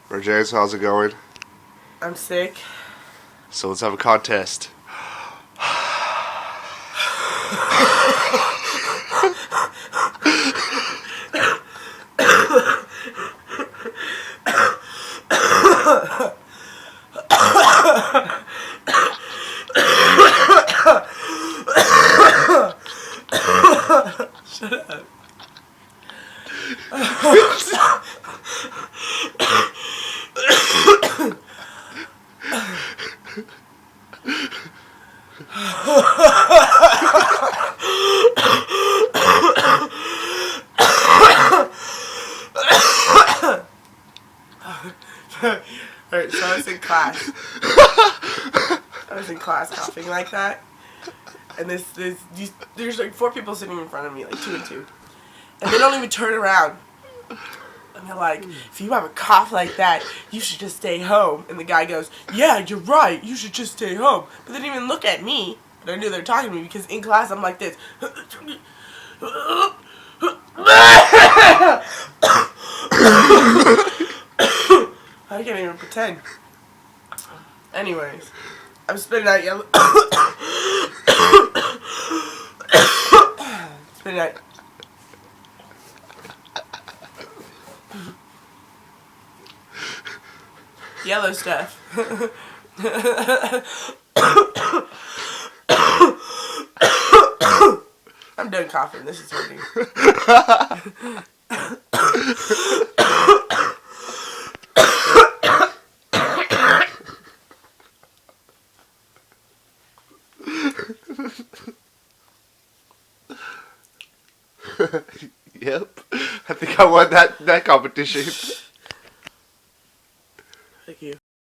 Rajames, how's it going? I'm sick. So let's have a contest. Shut up. Alright, so I was in class. Coughing like that. And there's like 4 people sitting in front of me, like 2 and 2. And they don't even turn around. And they're like, if you have a cough like that, you should just stay home. And the guy goes, yeah, you're right, you should just stay home. But they didn't even look at me. But I knew they were talking to me because in class I'm like this. I can't even pretend. Anyways, I'm spitting out yellow. Spitting out. Yellow stuff. I'm done coughing. This is hurting. Yep. I think I won that competition. Thank you.